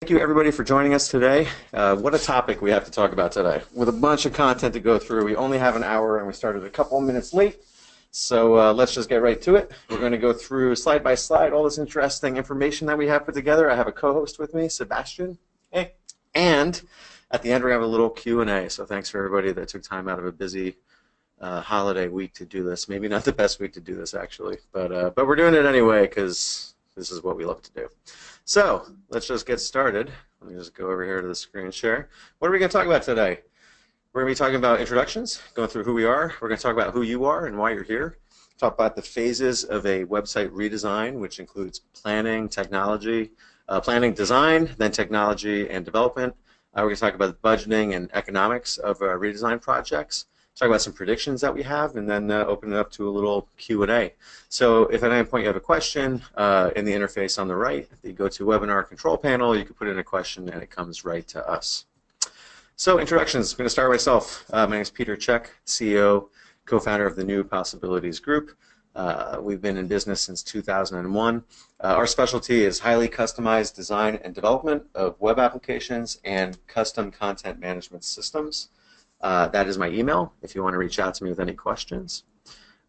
Thank you everybody for joining us today. What a topic we have to talk about today. With a bunch of content to go through, we only have an hour and we started a couple of minutes late. So let's just get right to it. We're going to go through slide by slide all this interesting information that we have put together. I have a co-host with me, Sebastian. Hey. And at the end we have a little Q&A. So thanks for everybody that took time out of a busy holiday week to do this. Maybe not the best week to do this actually, but we're doing it anyway because this is what we love to do. So let's just get started. Let me just go over here to the screen share. What are we going to talk about today? We're going to be talking about introductions, going through who we are. We're going to talk about who you are and why you're here. Talk about the phases of a website redesign, which includes planning, technology, planning, design, then technology and development. We're going to talk about the budgeting and economics of redesign projects. Talk about some predictions that we have, and then open it up to a little Q&A. So if at any point you have a question in the interface on the right, if you go to webinar control panel, you can put in a question and it comes right to us. So introductions, I'm going to start myself. My name is Peter Check, CEO, co-founder of the New Possibilities Group. We've been in business since 2001. Our specialty is highly customized design and development of web applications and custom content management systems. That is my email if you want to reach out to me with any questions.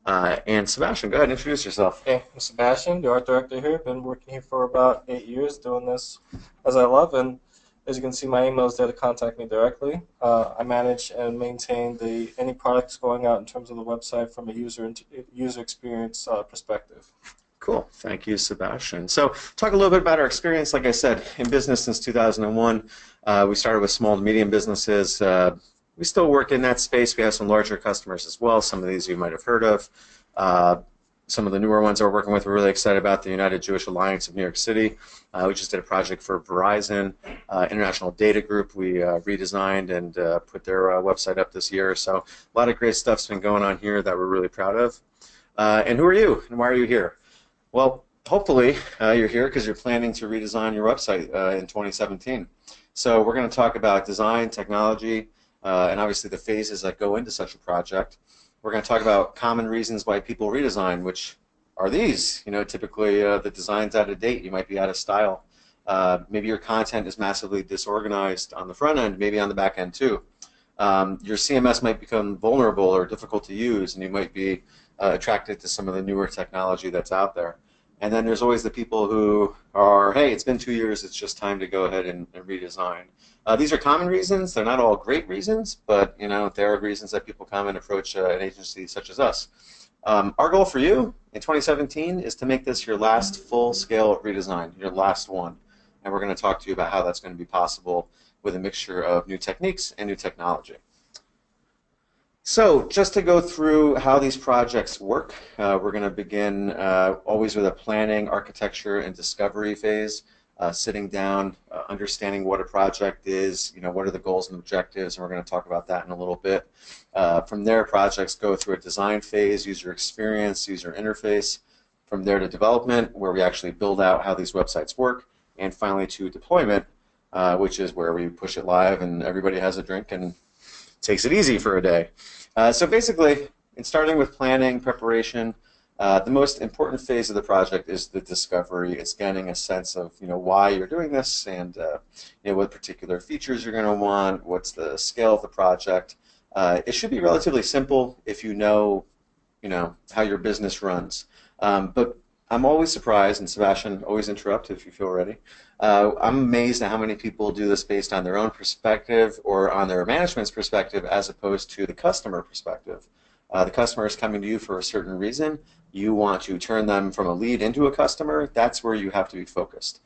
And Sebastian, go ahead and introduce yourself. Hey, I'm Sebastian, the art director here. Been working here for about 8 years doing this as I love, and as you can see, my email is there to contact me directly. I manage and maintain any products going out in terms of the website from a user experience perspective. Cool. Thank you, Sebastian. So talk a little bit about our experience. Like I said, in business since 2001. We started with small to medium businesses. We still work in that space. We have some larger customers as well. Some of these you might have heard of. Some of the newer ones we're working with, we're really excited about the United Jewish Alliance of New York City. We just did a project for Verizon, International Data Group. We redesigned and put their website up this year. So a lot of great stuff's been going on here that we're really proud of. And who are you, and why are you here? Well, hopefully you're here because you're planning to redesign your website in 2017. So we're going to talk about design, technology, and obviously the phases that go into such a project. We're going to talk about common reasons why people redesign, which are these. You know, typically the design's out of date. You might be out of style. Maybe your content is massively disorganized on the front end, maybe on the back end too. Your CMS might become vulnerable or difficult to use, and you might be attracted to some of the newer technology that's out there. And then there's always the people who are, hey, it's been 2 years, it's just time to go ahead and redesign. These are common reasons. They're not all great reasons, but you know, there are reasons that people come and approach an agency such as us. Our goal for you in 2017 is to make this your last full-scale redesign, your last one. And we're going to talk to you about how that's going to be possible with a mixture of new techniques and new technology. So just to go through how these projects work, we're going to begin always with a planning, architecture, and discovery phase. Sitting down, understanding what a project is, you know, what are the goals and objectives, and we're going to talk about that in a little bit. From there, projects go through a design phase, user experience, user interface. From there to development, where we actually build out how these websites work, and finally to deployment, which is where we push it live and everybody has a drink and takes it easy for a day. So basically, in starting with planning, preparation, the most important phase of the project is the discovery. It's getting a sense of, you know, why you're doing this and you know, what particular features you're going to want, what's the scale of the project. It should be relatively simple if you know how your business runs. But I'm always surprised, and Sebastian, always interrupt if you feel ready. I'm amazed at how many people do this based on their own perspective or on their management's perspective as opposed to the customer perspective. The customer is coming to you for a certain reason. You want to turn them from a lead into a customer. That's where you have to be focused.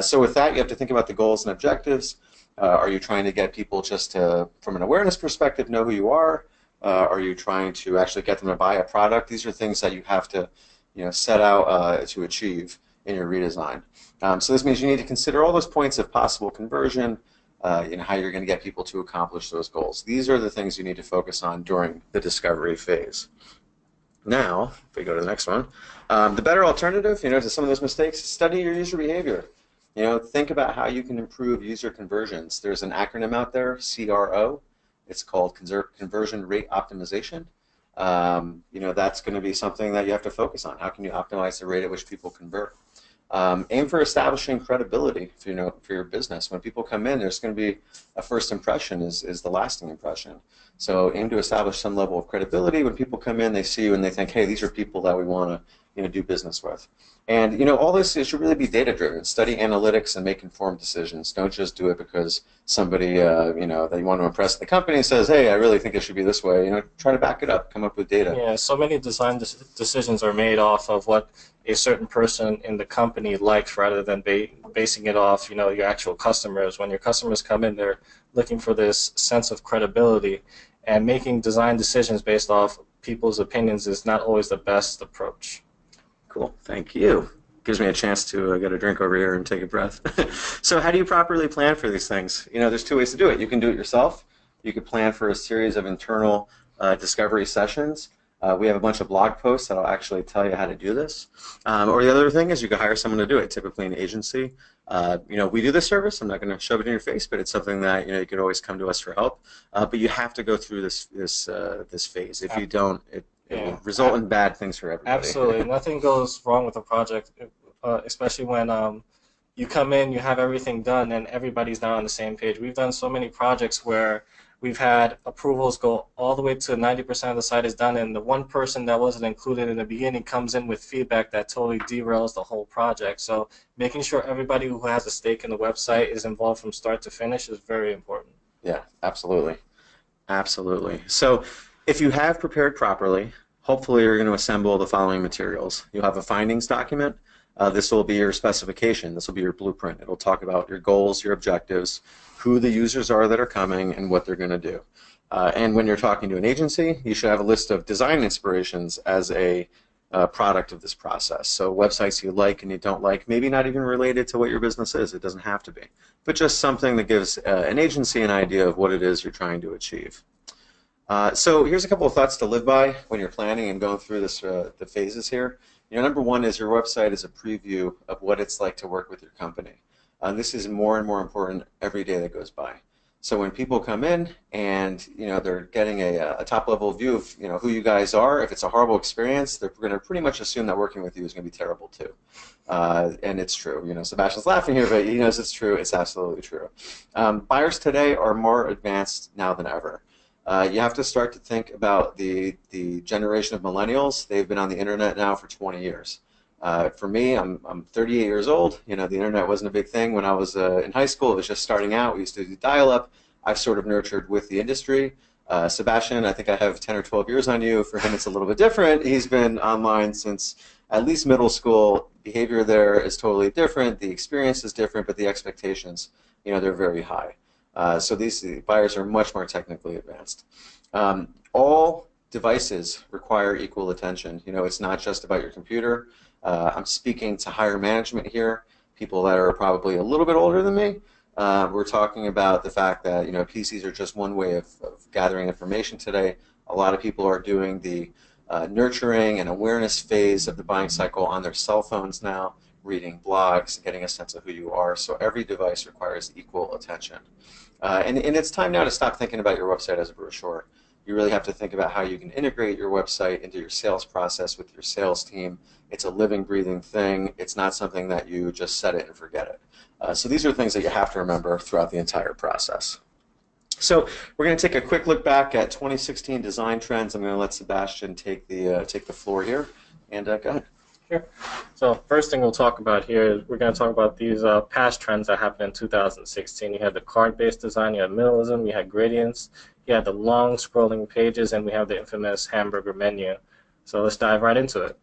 So with that, you have to think about the goals and objectives. Are you trying to get people just to, from an awareness perspective, know who you are? Are you trying to actually get them to buy a product? These are things that you have to, you know, set out to achieve in your redesign. So this means you need to consider all those points of possible conversion, you know, how you're going to get people to accomplish those goals. These are the things you need to focus on during the discovery phase. Now, if we go to the next one, the better alternative, you know, to some of those mistakes, study your user behavior. You know, think about how you can improve user conversions. There's an acronym out there, CRO. It's called Conversion Rate Optimization. You know, that's going to be something that you have to focus on. How can you optimize the rate at which people convert? Aim for establishing credibility for your business. When people come in, there's going to be a first impression is the lasting impression. So aim to establish some level of credibility. When people come in, they see you and they think, hey, these are people that we want to do business with. And all this should really be data driven. Study analytics and make informed decisions. Don't just do it because somebody that you want to impress the company says, hey, I really think it should be this way. Try to back it up. Come up with data. Yeah, so many design decisions are made off of what a certain person in the company likes rather than basing it off, your actual customers. When your customers come in, they're looking for this sense of credibility, and making design decisions based off people's opinions is not always the best approach. Cool. Thank you. Gives me a chance to get a drink over here and take a breath. So how do you properly plan for these things? There's two ways to do it. You can do it yourself. You could plan for a series of internal discovery sessions. We have a bunch of blog posts that'll actually tell you how to do this. Or the other thing is you could hire someone to do it, typically an agency. We do this service. I'm not going to shove it in your face, but it's something that you could always come to us for help. But you have to go through this phase. If you don't, it will result in bad things for everybody. Absolutely. Nothing goes wrong with a project, especially when you come in, you have everything done, and everybody's not on the same page. We've done so many projects where we've had approvals go all the way to 90% of the site is done, and the one person that wasn't included in the beginning comes in with feedback that totally derails the whole project. So making sure everybody who has a stake in the website is involved from start to finish is very important. Yeah, absolutely. Absolutely. So if you have prepared properly, hopefully you're going to assemble the following materials. You'll have a findings document. This will be your specification. This will be your blueprint. It'll talk about your goals, your objectives, who the users are that are coming, and what they're going to do. And when you're talking to an agency, you should have a list of design inspirations as a product of this process. So websites you like and you don't like, maybe not even related to what your business is. It doesn't have to be. But just something that gives an agency an idea of what it is you're trying to achieve. So here's a couple of thoughts to live by when you're planning and going through this, the phases here. Number one is your website is a preview of what it's like to work with your company. This is more and more important every day that goes by. So when people come in and they're getting a top-level view of who you guys are, if it's a horrible experience, they're going to pretty much assume that working with you is going to be terrible too. And it's true. Sebastian's laughing here, but he knows it's true. It's absolutely true. Buyers today are more advanced now than ever. You have to start to think about the generation of millennials. They've been on the internet now for 20 years. For me, I'm 38 years old. The internet wasn't a big thing when I was in high school. It was just starting out. We used to do dial-up. I've sort of nurtured with the industry. Sebastian, I think I have 10 or 12 years on you. For him, it's a little bit different. He's been online since at least middle school. Behavior there is totally different. The experience is different, but the expectations, they're very high. So these buyers are much more technically advanced. All devices require equal attention. It's not just about your computer. I'm speaking to higher management here, people that are probably a little bit older than me. We're talking about the fact that PCs are just one way of gathering information today. A lot of people are doing the nurturing and awareness phase of the buying cycle on their cell phones now, reading blogs, getting a sense of who you are. So every device requires equal attention. And it's time now to stop thinking about your website as a brochure. You really have to think about how you can integrate your website into your sales process with your sales team. It's a living, breathing thing. It's not something that you just set it and forget it. So these are things that you have to remember throughout the entire process. So we're going to take a quick look back at 2016 design trends. I'm going to let Sebastian take the floor here. And go ahead. Sure. So first thing we'll talk about here is we're going to talk about these past trends that happened in 2016. You had the card-based design, you had minimalism, you had gradients, you had the long scrolling pages, and we have the infamous Hamburger Menu. So let's dive right into it.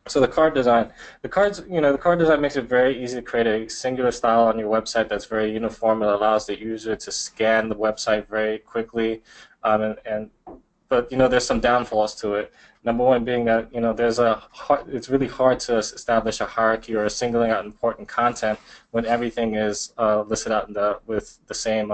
So the card design, the card design makes it very easy to create a singular style on your website that's very uniform. It allows the user to scan the website very quickly, but there's some downfalls to it. Number one being that it's really hard to establish a hierarchy or singling out important content when everything is listed out with the same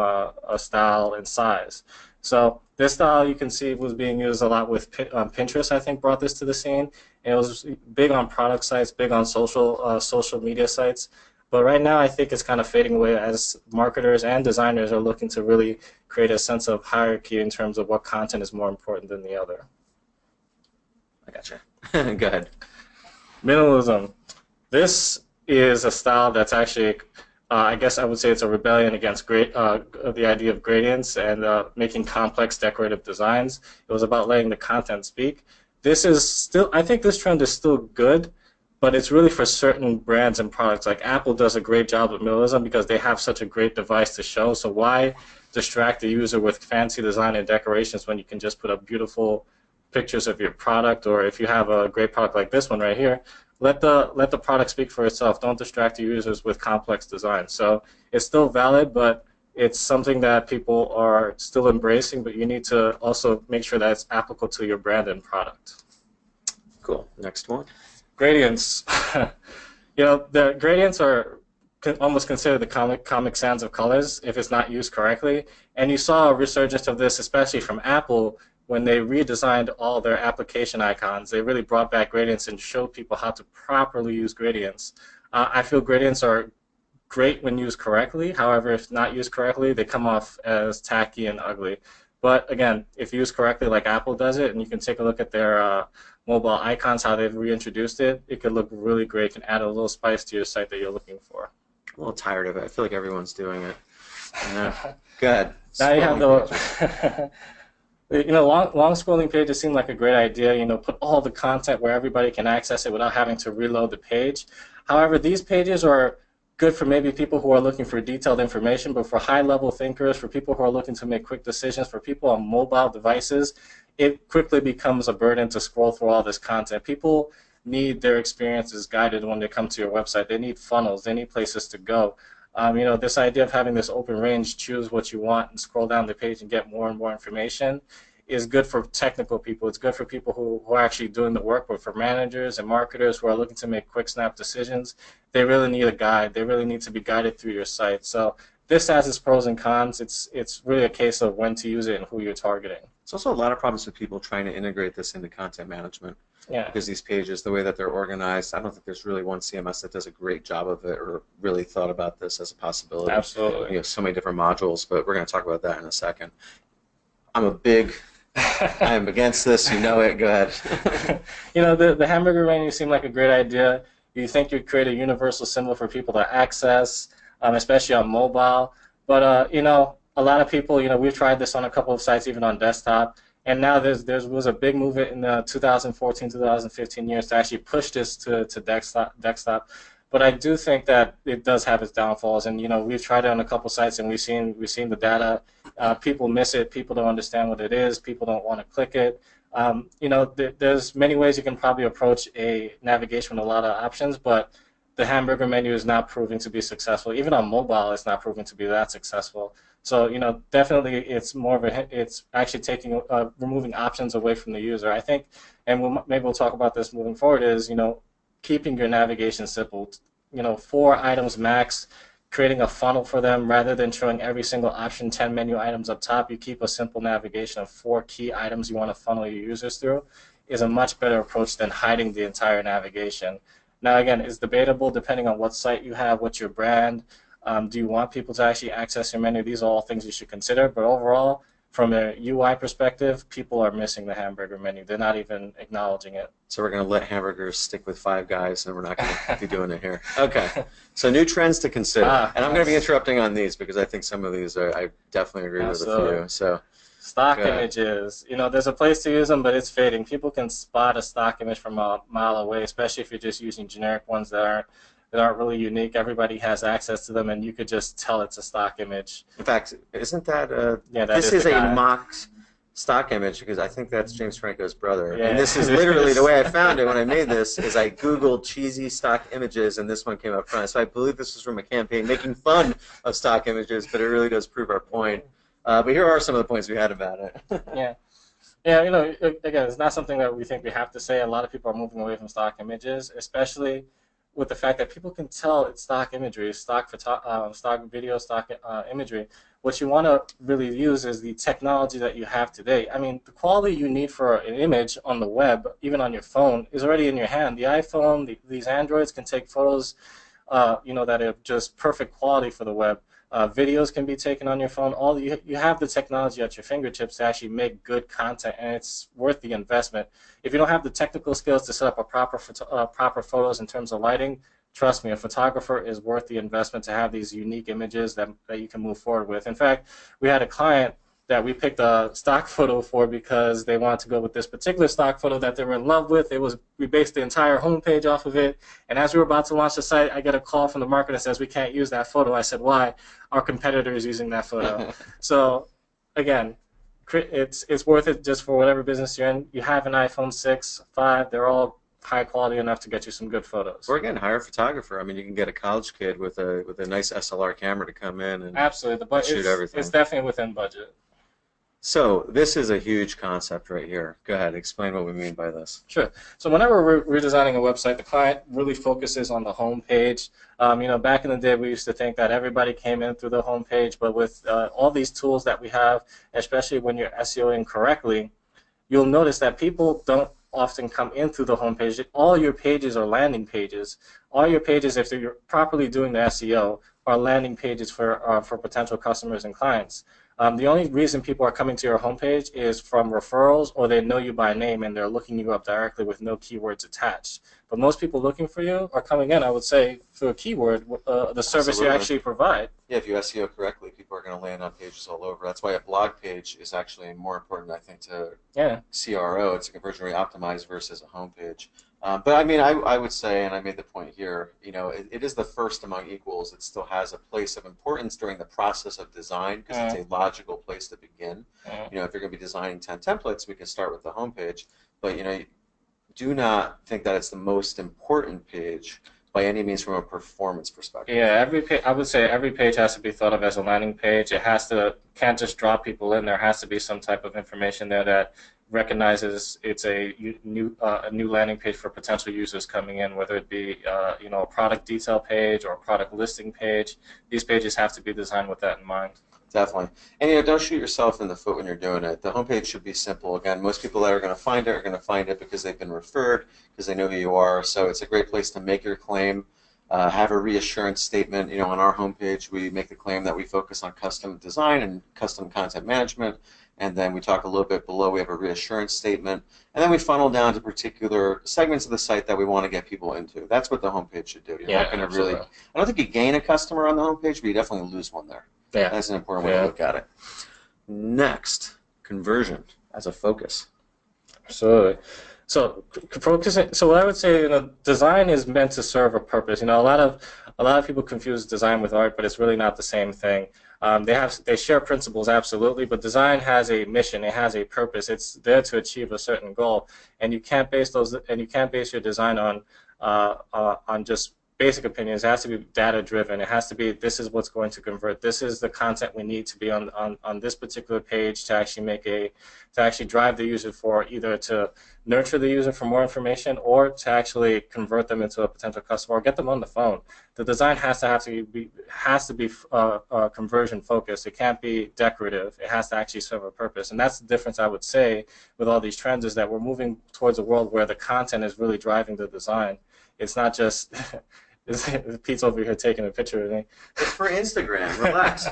style and size. So this style you can see was being used a lot with Pinterest. I think brought this to the scene. And it was big on product sites, big on social media sites. But right now I think it's kind of fading away as marketers and designers are looking to really create a sense of hierarchy in terms of what content is more important than the other. I gotcha. Go ahead. Minimalism. This is a style that's actually, I guess I would say it's a rebellion against the idea of gradients and making complex decorative designs. It was about letting the content speak. This is still, I think this trend is still good, but it's really for certain brands and products. Like Apple does a great job with minimalism because they have such a great device to show. So why distract the user with fancy design and decorations when you can just put up beautiful pictures of your product? Or if you have a great product like this one right here, let the product speak for itself. Don't distract the users with complex design. So it's still valid, but it's something that people are still embracing, but you need to also make sure that it's applicable to your brand and product. Cool. Next one. Gradients. The gradients are almost considered the Comic Sans of colors if it's not used correctly. And you saw a resurgence of this, especially from Apple, when they redesigned all their application icons. They really brought back gradients and showed people how to properly use gradients. I feel gradients are great when used correctly. However, if not used correctly, they come off as tacky and ugly. But again, if used correctly like Apple does it, and you can take a look at their mobile icons, how they've reintroduced it, it could look really great. It can add a little spice to your site that you're looking for. I'm a little tired of it. I feel like everyone's doing it. Go ahead. Now you have the long scrolling pages seem like a great idea. Put all the content where everybody can access it without having to reload the page. However, these pages are good for maybe people who are looking for detailed information, but for high-level thinkers, for people who are looking to make quick decisions, for people on mobile devices, it quickly becomes a burden to scroll through all this content. People need their experiences guided when they come to your website. They need funnels. They need places to go. This idea of having this open range, choose what you want and scroll down the page and get more and more information is good for technical people. It's good for people who are actually doing the work, but for managers and marketers who are looking to make quick snap decisions, they really need a guide. They really need to be guided through your site. So this has its pros and cons. It's really a case of when to use it and who you're targeting. There's also a lot of problems with people trying to integrate this into content management. Yeah. Because these pages, the way that they're organized, I don't think there's really one CMS that does a great job of it or really thought about this as a possibility. Absolutely. So many different modules, but we're going to talk about that in a second. I am against this. You know it. Go ahead. The hamburger menu seemed like a great idea. You think you'd create a universal symbol for people to access, especially on mobile. But a lot of people, we've tried this on a couple of sites, even on desktop. And now there was a big movement in the 2014, 2015 years to actually push this to desktop. But I do think that it does have its downfalls. And we've tried it on a couple sites, and we've seen the data. People miss it. People don't understand what it is. People don't want to click it. There's many ways you can probably approach a navigation with a lot of options, but the hamburger menu is not proving to be successful. Even on mobile, it's not proving to be that successful. So definitely it's it's actually removing options away from the user. I think, and maybe we'll talk about this moving forward, is keeping your navigation simple. 4 items max, creating a funnel for them rather than showing every single option, 10 menu items up top. You keep a simple navigation of 4 key items you want to funnel your users through is a much better approach than hiding the entire navigation. Now, again, it's debatable depending on what site you have, what's your brand. Do you want people to actually access your menu? These are all things you should consider. But overall, from a UI perspective, people are missing the hamburger menu. They're not even acknowledging it. So we're going to let hamburgers stick with 5 guys, and we're not going to be doing it here. Okay. So new trends to consider. And I'm going to be interrupting on these because I think some of these I definitely agree with a few. So. Stock images. There's a place to use them, but it's fading. People can spot a stock image from a mile away, especially if you're just using generic ones that aren't really unique. Everybody has access to them, and you could just tell it's a stock image. In fact, isn't that this is a mock stock image, because I think that's James Franco's brother. Yeah. And this is literally the way I found it when I made this, is I Googled cheesy stock images, and this one came up front. So I believe this was from a campaign making fun of stock images, but it really does prove our point. But here are some of the points we had about it. Yeah, again, it's not something that we think we have to say. A lot of people are moving away from stock images, especially with the fact that people can tell it's stock imagery, stock video, stock imagery. What you want to really use is the technology that you have today. I mean, the quality you need for an image on the web, even on your phone, is already in your hand. The iPhone, these Androids can take photos, that are just perfect quality for the web. Videos can be taken on your phone. You have the technology at your fingertips to actually make good content, and it's worth the investment. If you don't have the technical skills to set up a proper photos in terms of lighting, trust me, a photographer is worth the investment to have these unique images that you can move forward with. In fact, we had a client that we picked a stock photo for because they wanted to go with this particular stock photo that they were in love with. We based the entire homepage off of it. And as we were about to launch the site, I get a call from the marketer that says we can't use that photo. I said, why? Our competitor is using that photo. So again, it's worth it just for whatever business you're in. You have an iPhone 6, 5, they're all high quality enough to get you some good photos. Or again, hire a photographer. I mean, you can get a college kid with a nice SLR camera to come in and absolutely shoot everything. It's definitely within budget. So this is a huge concept right here. Go ahead, explain what we mean by this. Sure. So whenever we're redesigning a website, the client really focuses on the home page. Back in the day, we used to think that everybody came in through the home page, but with all these tools that we have, especially when you're SEOing correctly, you'll notice that people don't often come in through the home page. All your pages are landing pages. All your pages, if you're properly doing the SEO, are landing pages for potential customers and clients. The only reason people are coming to your homepage is from referrals, or they know you by name and they're looking you up directly with no keywords attached. But most people looking for you are coming in, I would say, through a keyword, the service Absolutely. you actually provide. Yeah, if you SEO correctly, people are going to land on pages all over. That's why a blog page is actually more important, I think, to CRO. It's a conversion rate optimized versus a homepage. But I mean, I would say, and I made the point here, it is the first among equals. It still has a place of importance during the process of design because it's a logical place to begin. If you're going to be designing 10 templates, we can start with the homepage. But do not think that it's the most important page by any means from a performance perspective. Yeah, I would say every page has to be thought of as a landing page. It can't just draw people in. There has to be some type of information there that recognizes it's a new landing page for potential users coming in, whether it be a product detail page or a product listing page. These pages have to be designed with that in mind. Definitely. And don't shoot yourself in the foot when you're doing it. The homepage should be simple. Again, most people that are going to find it are going to find it because they've been referred, because they know who you are. So it's a great place to make your claim. Have a reassurance statement. On our homepage, we make the claim that we focus on custom design and custom content management. And then we talk a little bit below, we have a reassurance statement. And then we funnel down to particular segments of the site that we want to get people into. That's what the homepage should do. You're not going to really, I don't think you gain a customer on the homepage, but you definitely lose one there. Yeah. That's an important way to look at it. Next, conversion as a focus. Absolutely. So what I would say, design is meant to serve a purpose. A lot of people confuse design with art, but it's really not the same thing. They share principles, absolutely, but design has a mission. It has a purpose. It's there to achieve a certain goal, and you can't base your design on just basic opinions. It has to be data driven. It has to be, this is what's going to convert. This is the content we need to be on this particular page to actually drive the user for either to nurture the user for more information or to actually convert them into a potential customer or get them on the phone. The design has to be conversion focused. It can't be decorative. It has to actually serve a purpose. And that's the difference, I would say, with all these trends, is that we're moving towards a world where the content is really driving the design. It's not just Pete's over here taking a picture of me. It's for Instagram. Relax.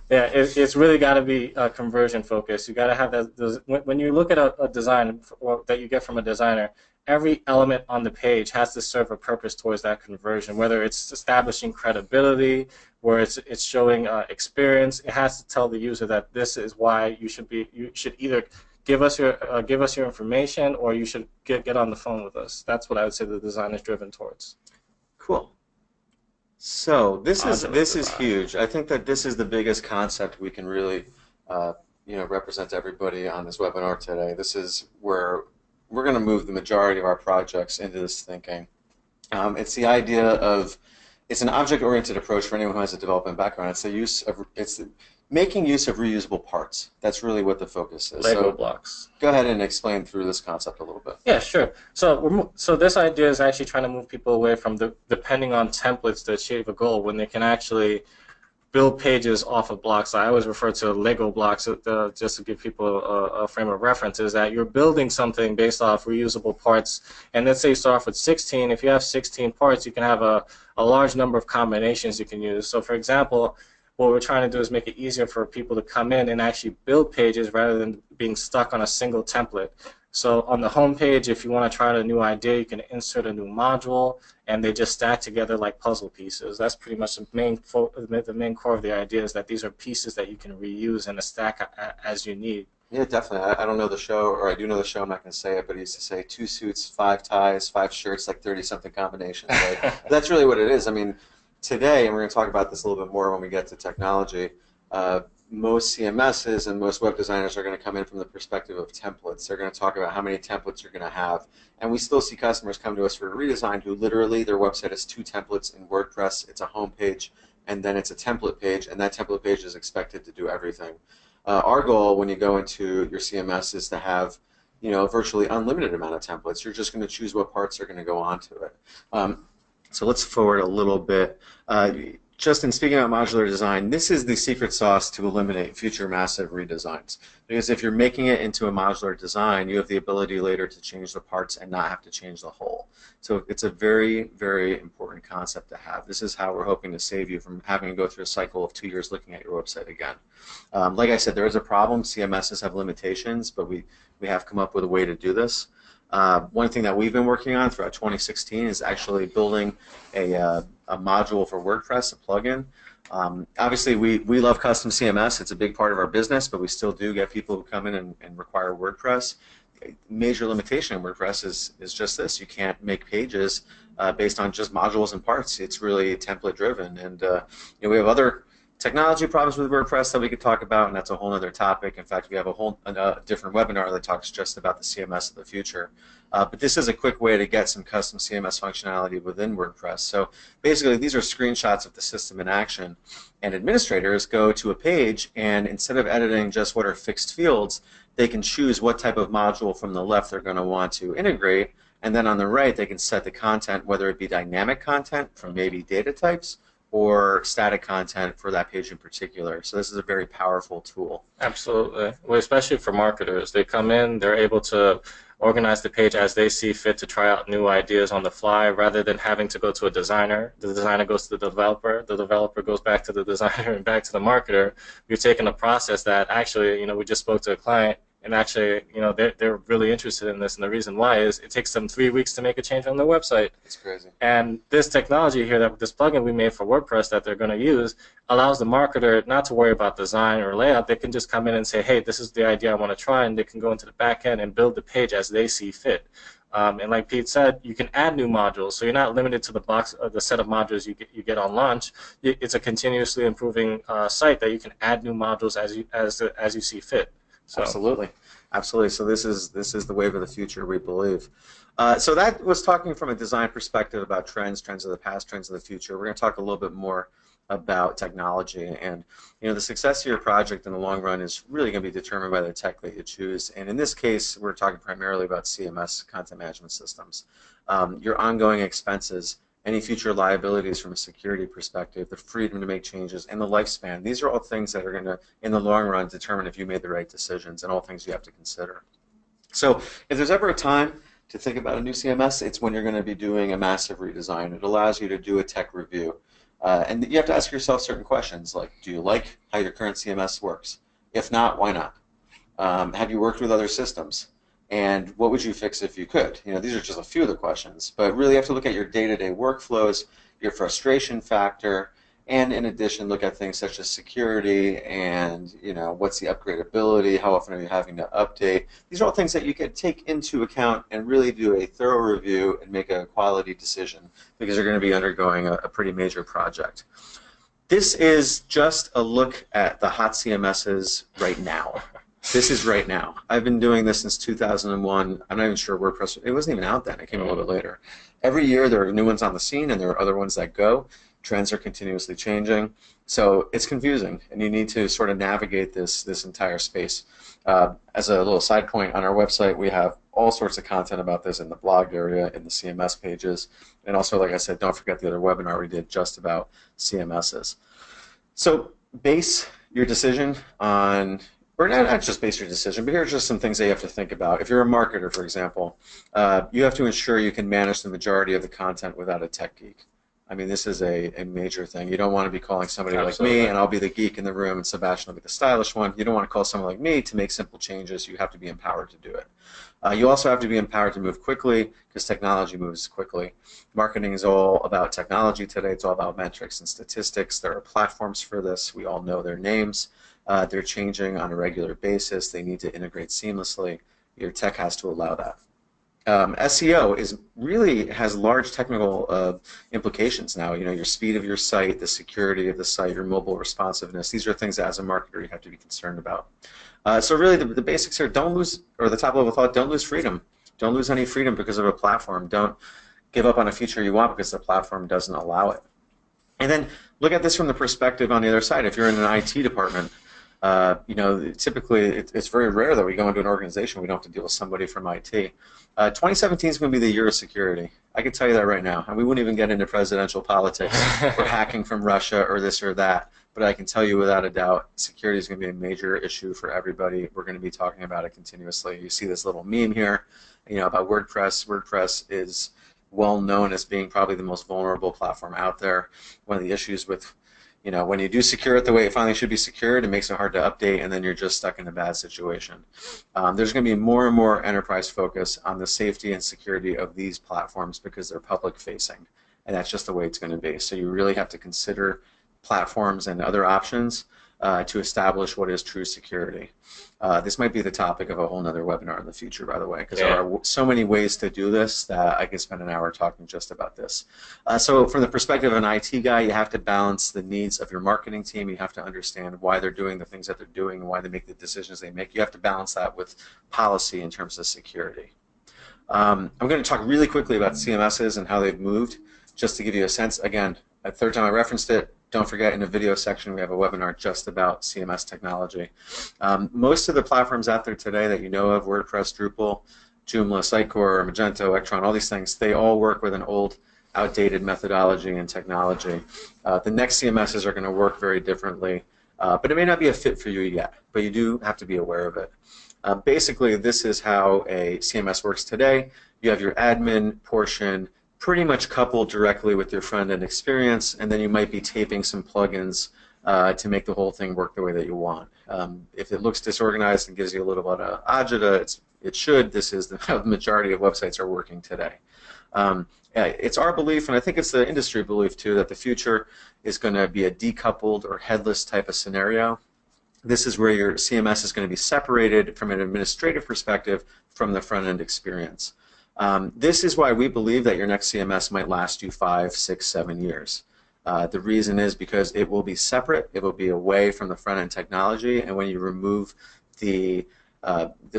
Yeah, it's really got to be conversion focused. You got to have that. When you look at a design that you get from a designer, every element on the page has to serve a purpose towards that conversion. Whether it's establishing credibility, where it's showing experience, it has to tell the user that this is why you should either give us your information or you should get on the phone with us. That's what I would say the design is driven towards. Cool. So this is huge. I think that this is the biggest concept we can really represent to everybody on this webinar today. This is where we're going to move the majority of our projects into this thinking. It's the idea of, it's an object-oriented approach for anyone who has a development background. It's making use of reusable parts. That's really what the focus is. Lego blocks. Go ahead and explain through this concept a little bit. Yeah, sure. So this idea is actually trying to move people away from depending on templates to achieve a goal when they can actually build pages off of blocks. I always refer to Lego blocks just to give people a frame of reference, is that you're building something based off reusable parts. And let's say you start off with 16. If you have 16 parts, you can have a large number of combinations you can use. So for example, what we're trying to do is make it easier for people to come in and actually build pages rather than being stuck on a single template. So on the home page, if you want to try out a new idea, you can insert a new module, and they just stack together like puzzle pieces. That's pretty much the main core of the idea, is that these are pieces that you can reuse in a stack as you need. Yeah, definitely. I don't know the show, or I do know the show. I'm not going to say it, but he used to say 2 suits, 5 ties, 5 shirts, like 30-something combinations. Right? That's really what it is. I mean, today, and we're going to talk about this a little bit more when we get to technology. Most CMSs and most web designers are going to come in from the perspective of templates. They're going to talk about how many templates you're going to have. And we still see customers come to us for a redesign who literally their website has 2 templates in WordPress. It's a home page, and then it's a template page, and that template page is expected to do everything. Our goal when you go into your CMS is to have a virtually unlimited amount of templates. You're just going to choose what parts are going to go onto it. So let's forward a little bit. Justin, speaking about modular design, this is the secret sauce to eliminate future massive redesigns. Because if you're making it into a modular design, you have the ability later to change the parts and not have to change the whole. So it's a very, very important concept to have. This is how we're hoping to save you from having to go through a cycle of 2 years looking at your website again. Like I said, there is a problem. CMSs have limitations, but we have come up with a way to do this. One thing that we've been working on throughout 2016 is actually building a module for WordPress, a plugin. Obviously, we love custom CMS. It's a big part of our business, but we still do get people who come in and require WordPress. Major limitation in WordPress is just this. You can't make pages based on just modules and parts. It's really template driven. And we have other technology problems with WordPress that we could talk about, and that's a whole other topic. In fact, we have a whole different webinar that talks just about the CMS of the future. But this is a quick way to get some custom CMS functionality within WordPress. So basically, these are screenshots of the system in action, and administrators go to a page, and instead of editing just what are fixed fields, they can choose what type of module from the left they're going to want to integrate, and then on the right, they can set the content, whether it be dynamic content from maybe data types, or static content for that page in particular. So this is a very powerful tool. Absolutely. Well, especially for marketers. They come in, they're able to organize the page as they see fit to try out new ideas on the fly rather than having to go to a designer. The designer goes to the developer goes back to the designer and back to the marketer. You're taking a process that actually, we just spoke to a client, and actually, they're really interested in this, and the reason why is it takes them 3 weeks to make a change on their website. It's crazy. And this technology here, this plugin we made for WordPress that they're going to use, allows the marketer not to worry about design or layout. They can just come in and say, hey, this is the idea I want to try, and they can go into the back end and build the page as they see fit. And like Pete said, you can add new modules, so you're not limited to the set of modules you get on launch. It's a continuously improving site that you can add new modules as you see fit. So. Absolutely. So this is the wave of the future, we believe. So that was talking from a design perspective about trends of the past, trends of the future. We're going to talk a little bit more about technology, and the success of your project in the long run is really going to be determined by the tech that you choose. And in this case, we're talking primarily about CMS, content management systems. Your ongoing expenses, any future liabilities from a security perspective, the freedom to make changes, and the lifespan. These are all things that are going to, in the long run, determine if you made the right decisions, and all things you have to consider. So if there's ever a time to think about a new CMS, it's when you're going to be doing a massive redesign. It allows you to do a tech review. And you have to ask yourself certain questions, like, do you like how your current CMS works? If not, why not? Have you worked with other systems? And what would you fix if you could? These are just a few of the questions, but really you have to look at your day-to-day workflows, your frustration factor, and in addition look at things such as security and what's the upgradability, how often are you having to update. These are all things that you can take into account and really do a thorough review and make a quality decision, because you're going to be undergoing a pretty major project. This is just a look at the hot CMSs right now. This is right now. I've been doing this since 2001. I'm not even sure WordPress, it wasn't even out then. It came a little bit later. Every year there are new ones on the scene, and there are other ones that go. Trends are continuously changing. So it's confusing, and you need to sort of navigate this entire space. As a little side point, on our website we have all sorts of content about this in the blog area, in the CMS pages, and also, like I said, don't forget the other webinar we did just about CMSs. So base your decision on, or not just base your decision, but here are just some things that you have to think about. If you're a marketer, for example, you have to ensure you can manage the majority of the content without a tech geek. I mean, this is a major thing. You don't want to be calling somebody like me, Absolutely. and I'll be the geek in the room, and Sebastian will be the stylish one. You don't want to call someone like me to make simple changes. You have to be empowered to do it. You also have to be empowered to move quickly because technology moves quickly. Marketing is all about technology today. It's all about metrics and statistics. There are platforms for this. We all know their names. They're changing on a regular basis. They need to integrate seamlessly. Your tech has to allow that. SEO is really has large technical implications now. You know, your speed of your site, the security of the site, your mobile responsiveness. These are things that as a marketer you have to be concerned about. So really the basics here, don't lose, or the top level thought, don't lose freedom. Don't lose any freedom because of a platform. Don't give up on a feature you want because the platform doesn't allow it. And then look at this from the perspective on the other side. If you're in an IT department, you know, typically it's very rare that we go into an organization we don't have to deal with somebody from IT. 2017 is going to be the year of security. I can tell you that right now. And we wouldn't even get into presidential politics or hacking from Russia or this or that. But I can tell you without a doubt, security is going to be a major issue for everybody. We're going to be talking about it continuously. You see this little meme here, you know, about WordPress. WordPress is well known as being probably the most vulnerable platform out there. One of the issues with, you know, when you do secure it the way it finally should be secured, it makes it hard to update, and then you're just stuck in a bad situation. There's going to be more and more enterprise focus on the safety and security of these platforms because they're public facing, and that's just the way it's going to be. So you really have to consider platforms and other options to establish what is true security. This might be the topic of a whole nother webinar in the future, by the way, because there are so many ways to do this that I could spend an hour talking just about this. So from the perspective of an IT guy, you have to balance the needs of your marketing team. You have to understand why they're doing the things that they're doing and why they make the decisions they make. You have to balance that with policy in terms of security. I'm going to talk really quickly about CMSs and how they've moved, just to give you a sense. Again, a third time I referenced it. Don't forget, in the video section, we have a webinar just about CMS technology. Most of the platforms out there today that you know of, WordPress, Drupal, Joomla, Sitecore, Magento, Electron, all these things, they all work with an old, outdated methodology and technology. The next CMSs are going to work very differently, but it may not be a fit for you yet, but you do have to be aware of it. Basically, this is how a CMS works today. You have your admin portion pretty much coupled directly with your front-end experience, and then you might be taping some plugins to make the whole thing work the way that you want. If it looks disorganized and gives you a little bit of agita, it should. This is how the majority of websites are working today. It's our belief, and I think it's the industry belief too, that the future is going to be a decoupled or headless type of scenario. This is where your CMS is going to be separated from an administrative perspective from the front-end experience. This is why we believe that your next CMS might last you 5, 6, 7 years. The reason is because it will be separate, it will be away from the front-end technology, and when you remove the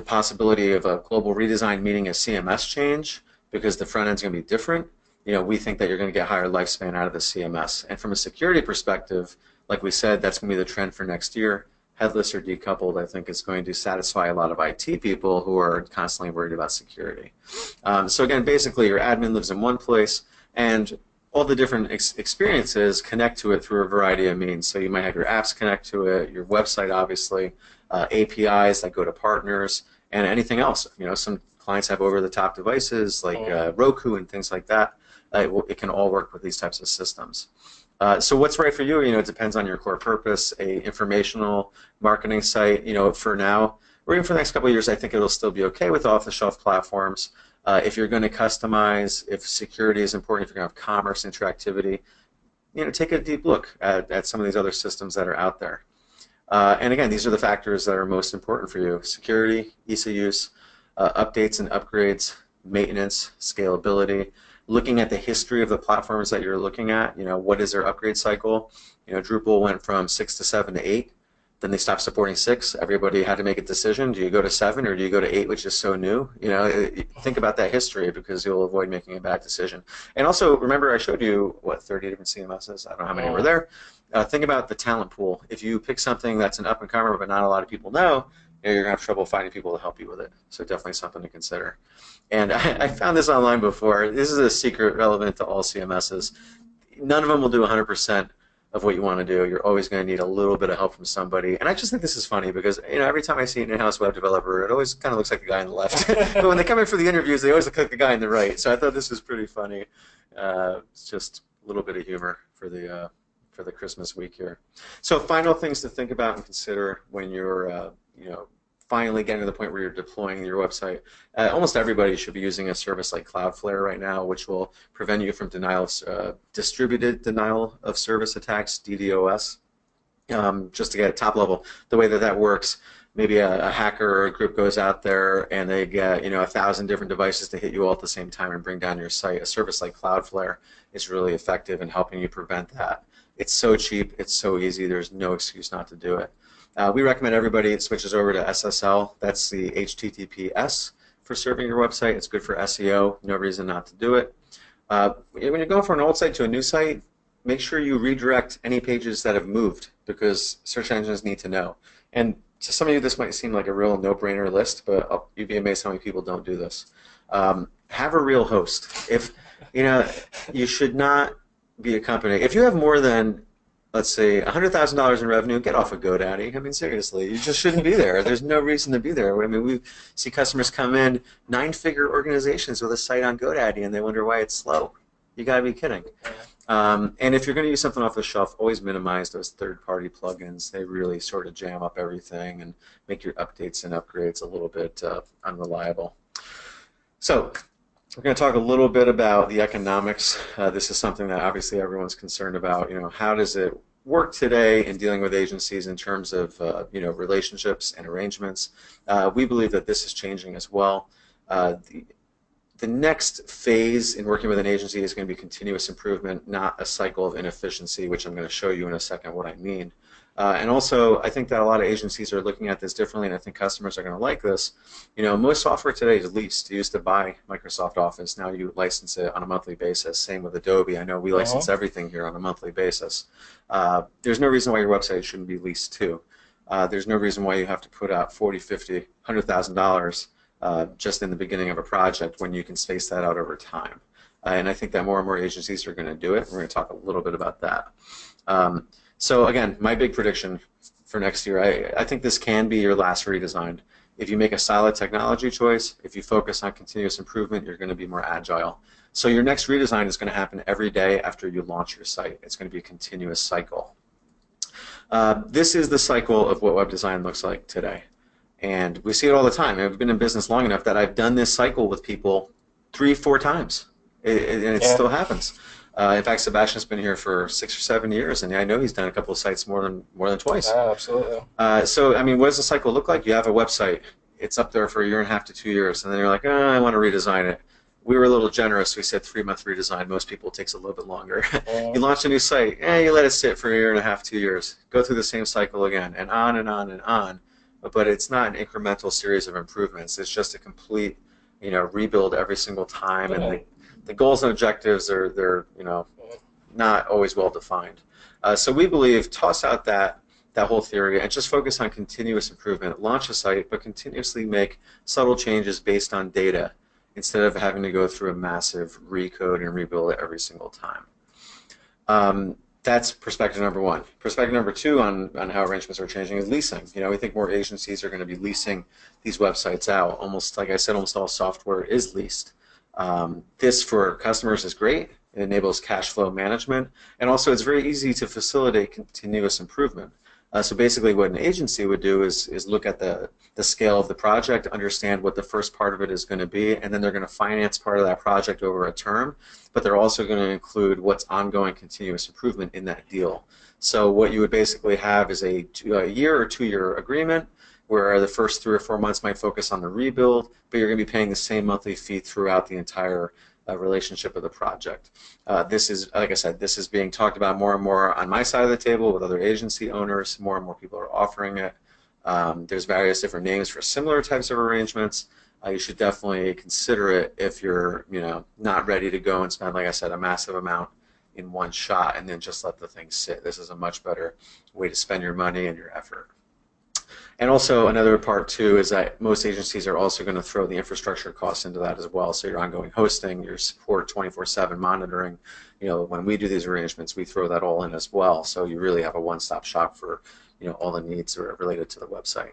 possibility of a global redesign meaning a CMS change, because the front end is going to be different, you know, we think that you're going to get higher lifespan out of the CMS. And from a security perspective, like we said, that's going to be the trend for next year. Headless or decoupled, I think, is going to satisfy a lot of IT people who are constantly worried about security. So again, basically, your admin lives in one place, and all the different experiences connect to it through a variety of means. So you might have your apps connect to it, your website, obviously, APIs that go to partners, and anything else. You know, some clients have over-the-top devices like Roku and things like that. It can all work with these types of systems. So what's right for you? You know, it depends on your core purpose. A informational marketing site, you know, for now, or even for the next couple of years, I think it'll still be okay with off-the-shelf platforms. If you're going to customize, if security is important, if you're going to have commerce interactivity, you know, take a deep look at some of these other systems that are out there. And again, these are the factors that are most important for you: security, ease of use, updates and upgrades, maintenance, scalability. Looking at the history of the platforms that you're looking at, you know, what is their upgrade cycle? You know, Drupal went from 6 to 7 to 8. Then they stopped supporting 6. Everybody had to make a decision. Do you go to 7 or do you go to 8, which is so new? You know, think about that history because you'll avoid making a bad decision. And also, remember I showed you, what, 30 different CMSs? I don't know how many were there. Think about the talent pool. If you pick something that's an up-and-comer but not a lot of people know, you're going to have trouble finding people to help you with it. So definitely something to consider. And I found this online before. This is a secret relevant to all CMSs. None of them will do 100% of what you want to do. You're always going to need a little bit of help from somebody. And I just think this is funny because, you know, every time I see an in-house web developer, it always kind of looks like the guy on the left. But when they come in for the interviews, they always look like the guy on the right. So I thought this was pretty funny. It's just little bit of humor for the Christmas week here. So final things to think about and consider when you're finally getting to the point where you're deploying your website. Almost everybody should be using a service like Cloudflare right now, which will prevent you from distributed denial of service attacks, DDoS. Just to get at top level, the way that that works, maybe a hacker or a group goes out there and they get 1,000 different devices to hit you all at the same time and bring down your site. A service like Cloudflare is really effective in helping you prevent that. It's so cheap, it's so easy, there's no excuse not to do it. We recommend everybody switches over to SSL. That's the HTTPS for serving your website. It's good for SEO, no reason not to do it. When you're going from an old site to a new site, make sure you redirect any pages that have moved, because search engines need to know. And to some of you, this might seem like a real no-brainer list, but you'd be amazed how many people don't do this. Have a real host. If you should not be a company. If you have more than, let's say, $100,000 in revenue, get off of GoDaddy. I mean, seriously, you just shouldn't be there. There's no reason to be there. I mean, we see customers come in, 9-figure organizations with a site on GoDaddy, and they wonder why it's slow. You got to be kidding. And if you're going to use something off the shelf, always minimize those third-party plugins. They really sort of jam up everything and make your updates and upgrades a little bit unreliable. So we're going to talk a little bit about the economics. This is something that obviously everyone's concerned about. How does it work today in dealing with agencies in terms of relationships and arrangements? We believe that this is changing as well. The next phase in working with an agency is going to be continuous improvement, not a cycle of inefficiency, which I'm going to show you in a second what I mean. And also, I think that a lot of agencies are looking at this differently, and I think customers are going to like this. Most software today is leased. You used to buy Microsoft Office. Now you license it on a monthly basis. Same with Adobe. I know we license everything here on a monthly basis. There's no reason why your website shouldn't be leased too. There's no reason why you have to put out $40, $50, $100,000 just in the beginning of a project when you can space that out over time. And I think that more and more agencies are going to do it. We're going to talk a little bit about that. So again, my big prediction for next year, I think this can be your last redesign. If you make a solid technology choice, if you focus on continuous improvement, you're going to be more agile. So your next redesign is going to happen every day after you launch your site. It's going to be a continuous cycle. This is the cycle of what web design looks like today. And we see it all the time. I've been in business long enough that I've done this cycle with people 3-4 times, and it still happens. In fact, Sebastian's been here for 6 or 7 years, and I know he's done a couple of sites more than twice. Yeah, absolutely. So, I mean, what does the cycle look like? You have a website. It's up there for 1.5 to 2 years, and then you're like, I want to redesign it. We were a little generous. We said 3-month redesign. Most people it takes a little bit longer. You launch a new site, you let it sit for 1.5 to 2 years. Go through the same cycle again, and on and on and on. But it's not an incremental series of improvements. It's just a complete, rebuild every single time, and the goals and objectives they're not always well defined. So we believe toss out that whole theory and just focus on continuous improvement. Launch a site, but continuously make subtle changes based on data instead of having to go through a massive recode and rebuild it every single time. That's perspective number one. Perspective number two on how arrangements are changing is leasing. We think more agencies are going to be leasing these websites out. Almost, like I said, almost all software is leased. This for customers is great. It enables cash flow management, and also it's very easy to facilitate continuous improvement. So basically what an agency would do is look at the scale of the project, understand what the first part of it is going to be, and then they're going to finance part of that project over a term, but they're also going to include what's ongoing continuous improvement in that deal. So what you would basically have is a year or 2-year agreement where the first 3 or 4 months might focus on the rebuild, but you're going to be paying the same monthly fee throughout the entire relationship of the project. This is, like I said, this is being talked about more and more on my side of the table with other agency owners. More and more people are offering it. There's various different names for similar types of arrangements. You should definitely consider it if you're, not ready to go and spend, like I said, a massive amount in one shot and then just let the thing sit. This is a much better way to spend your money and your effort. And also another part too is that most agencies are also going to throw the infrastructure costs into that as well. So your ongoing hosting, your support, 24/7 monitoring. When we do these arrangements, we throw that all in as well. So you really have a one-stop shop for all the needs related to the website.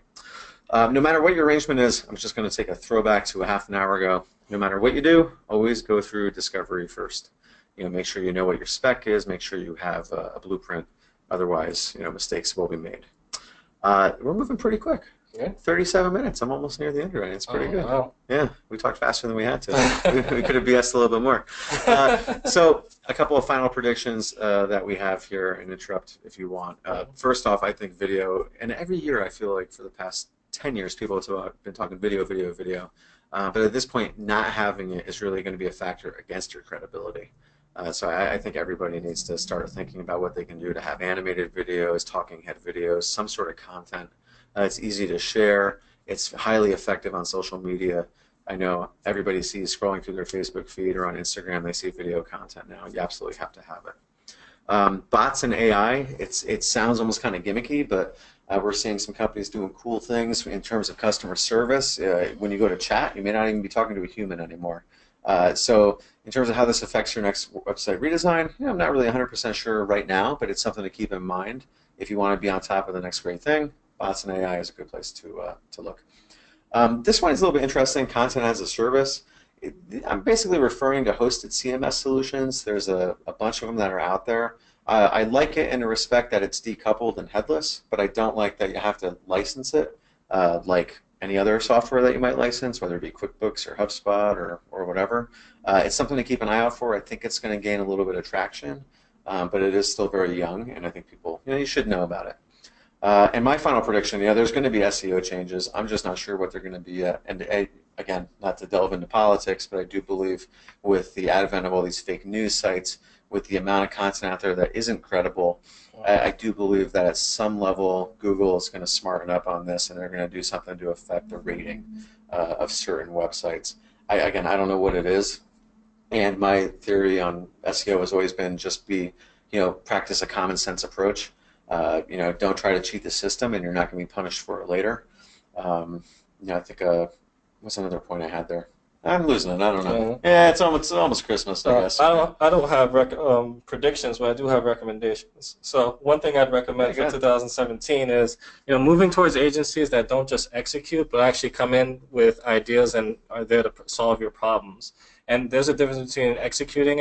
No matter what your arrangement is, I'm just going to take a throwback to a half an hour ago. No matter what you do, always go through discovery first. make sure you know what your spec is, make sure you have a blueprint. Otherwise, mistakes will be made. We're moving pretty quick. Yeah. 37 minutes. I'm almost near the end already. It's pretty good. Wow. Yeah, we talked faster than we had to. We could have BS'd a little bit more. So a couple of final predictions that we have here, and interrupt if you want. First off, I think video, and every year I feel like for the past 10 years people have been talking video, video, video. But at this point, not having it is really going to be a factor against your credibility. So I think everybody needs to start thinking about what they can do to have animated videos, talking head videos, some sort of content. It's easy to share. It's highly effective on social media. I know everybody sees scrolling through their Facebook feed or on Instagram, they see video content now. You absolutely have to have it. Bots and AI, it sounds almost kind of gimmicky, but we're seeing some companies doing cool things in terms of customer service. When you go to chat, you may not even be talking to a human anymore. So in terms of how this affects your next website redesign, I'm not really 100% sure right now, but it's something to keep in mind if you want to be on top of the next great thing. Bots and AI is a good place to look. This one is a little bit interesting, content as a service. I'm basically referring to hosted CMS solutions. There's a bunch of them that are out there. I like it in the respect that it's decoupled and headless, but I don't like that you have to license it like any other software that you might license, whether it be QuickBooks or HubSpot or whatever. It's something to keep an eye out for. I think it's going to gain a little bit of traction, but it is still very young, and I think people, you should know about it. And my final prediction, there's going to be SEO changes. I'm just not sure what they're going to be yet. And again, not to delve into politics, but I do believe with the advent of all these fake news sites, with the amount of content out there that isn't credible, I do believe that at some level Google is going to smarten up on this, and they're going to do something to affect the rating of certain websites. Again, I don't know what it is, and my theory on SEO has always been just practice a common sense approach. Don't try to cheat the system, and you're not going to be punished for it later. I think what's another point I had there? I'm losing it. I don't know. Yeah, it's almost Christmas, I guess. I don't have predictions, but I do have recommendations. So one thing I'd recommend for 2017 is moving towards agencies that don't just execute, but actually come in with ideas and are there to solve your problems. And there's a difference between executing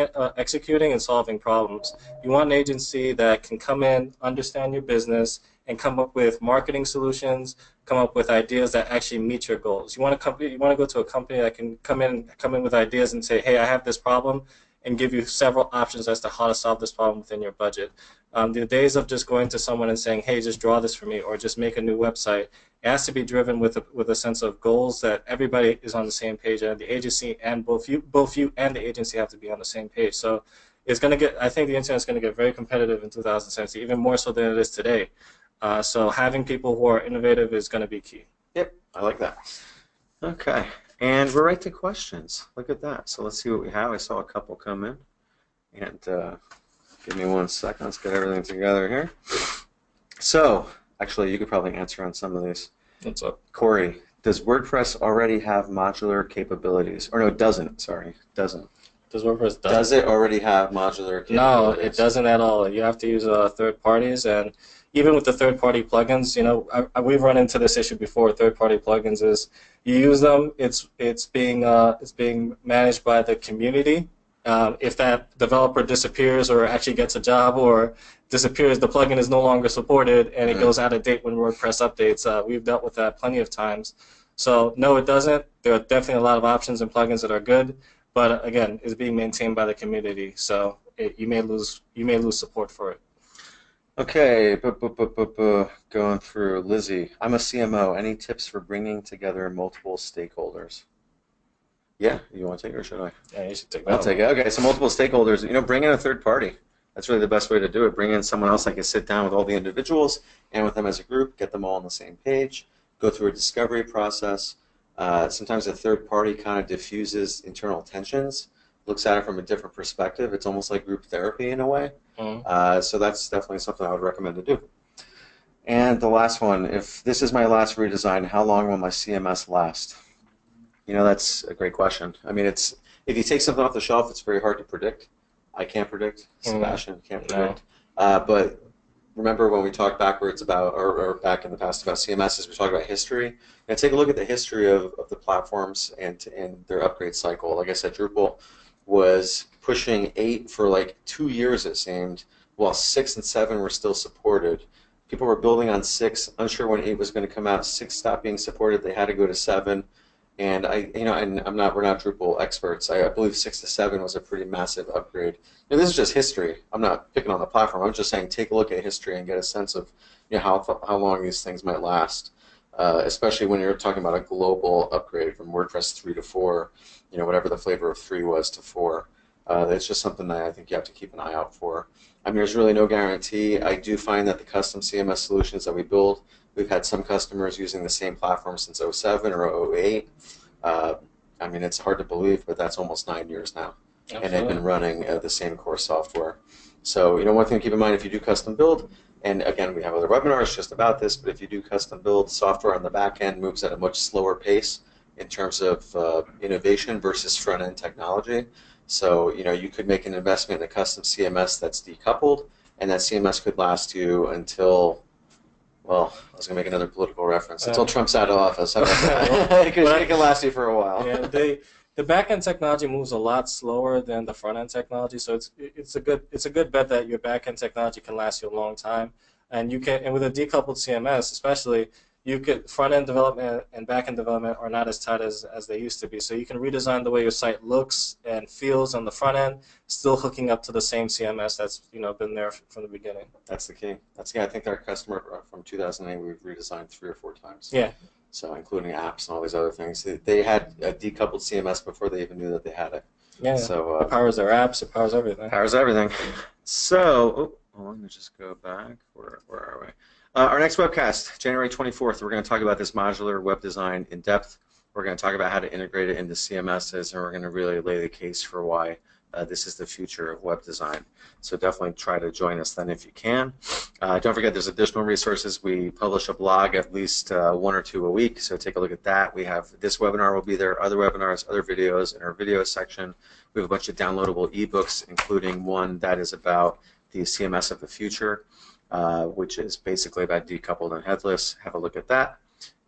and solving problems. You want an agency that can come in, understand your business, and come up with marketing solutions, come up with ideas that actually meet your goals. You want to go to a company that can come in with ideas and say, hey, I have this problem, and give you several options as to how to solve this problem within your budget. The days of just going to someone and saying, hey, just draw this for me, or just make a new website, it has to be driven with a sense of goals that everybody is on the same page, and the agency and both you and the agency have to be on the same page. So I think the internet is going to get very competitive in 2017, even more so than it is today. So having people who are innovative is going to be key. Yep, I like that. Okay, and we're right to questions. Look at that. So let's see what we have. I saw a couple come in. And give me 1 second. Let's get everything together here. So, actually, you could probably answer on some of these. What's up? Corey, does WordPress already have modular capabilities? Or no, it doesn't. Sorry, doesn't. Does WordPress does it already have modular capabilities? No, it doesn't at all. You have to use third parties, and even with the third-party plugins, we've run into this issue before. Third-party plugins is you use them, it's being managed by the community. If that developer disappears or actually gets a job or disappears, the plugin is no longer supported and it goes out of date when WordPress updates. We've dealt with that plenty of times. So no, it doesn't. There are definitely a lot of options and plugins that are good, but again, it's being maintained by the community. So you may lose support for it. Okay, going through Lizzie. I'm a CMO. Any tips for bringing together multiple stakeholders? Yeah, you want to take it or should I? Yeah, you should take that. I'll take it. Okay, so multiple stakeholders. Bring in a third party. That's really the best way to do it. Bring in someone else that can sit down with all the individuals and with them as a group, get them all on the same page, go through a discovery process. Sometimes a third party kind of diffuses internal tensions, looks at it from a different perspective. It's almost like group therapy in a way. So that's definitely something I would recommend to do. And the last one, if this is my last redesign, how long will my CMS last? That's a great question. I mean, if you take something off the shelf, it's very hard to predict. I can't predict. Sebastian can't predict. But remember when we talked backwards about, or back in the past about CMSs, we talked about history. Take a look at the history of the platforms and their upgrade cycle. Like I said, Drupal was pushing 8 for like 2 years, it seemed, while 6 and 7 were still supported. People were building on 6, unsure when 8 was going to come out. 6 stopped being supported. They had to go to 7. And we're not Drupal experts. I believe 6 to 7 was a pretty massive upgrade. This is just history. I'm not picking on the platform. I'm just saying take a look at history and get a sense of how long these things might last. Especially when you're talking about a global upgrade from WordPress 3 to 4, whatever the flavor of 3 was to 4. It's just something that I think you have to keep an eye out for. I mean, there's really no guarantee. I do find that the custom CMS solutions that we build, we've had some customers using the same platform since '07 or '08. I mean, it's hard to believe, but that's almost 9 years now. Absolutely. And they've been running the same core software. So, one thing to keep in mind if you do custom build, and again, we have other webinars just about this, but if you do custom build, software on the back end moves at a much slower pace in terms of innovation versus front-end technology. So, you could make an investment in a custom CMS that's decoupled, and that CMS could last you until, well, I was going to make another political reference, until Trump's out of office. It can last you for a while. Yeah, the back-end technology moves a lot slower than the front-end technology, so it's a good bet that your back-end technology can last you a long time, and with a decoupled CMS especially, front-end development and back-end development are not as tight as they used to be, so you can redesign the way your site looks and feels on the front end, still hooking up to the same CMS that's been there from the beginning. That's the key. I think our customer from 2008 we've redesigned 3 or 4 times. Yeah. So including apps and all these other things. They had a decoupled CMS before they even knew that they had it. Yeah. So it powers their apps. It powers everything. Powers everything. So let me just go back. Where are we? Our next webcast, January 24th, we're going to talk about this modular web design in depth. We're going to talk about how to integrate it into CMSs, and we're going to really lay the case for why this is the future of web design. So definitely try to join us then if you can. Don't forget there's additional resources. We publish a blog at least 1 or 2 a week, so take a look at that. We have this webinar will be there, other webinars, other videos in our video section. We have a bunch of downloadable ebooks, including one that is about the CMS of the future. Which is basically about decoupled and headless. Have a look at that.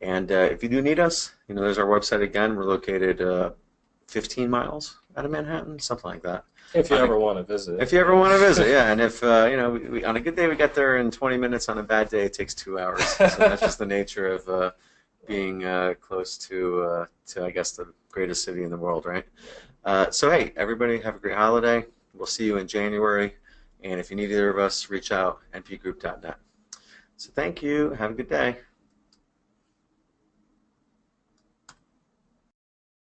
And if you do need us, there's our website again. We're located 15 miles out of Manhattan, something like that. If you ever want to visit. If you ever want to visit, yeah. And if, we, on a good day we get there in 20 minutes, on a bad day it takes 2 hours. So that's just the nature of being close to, I guess, the greatest city in the world, right? So, hey, everybody have a great holiday. We'll see you in January. And if you need either of us, reach out, npgroup.net. So thank you. Have a good day.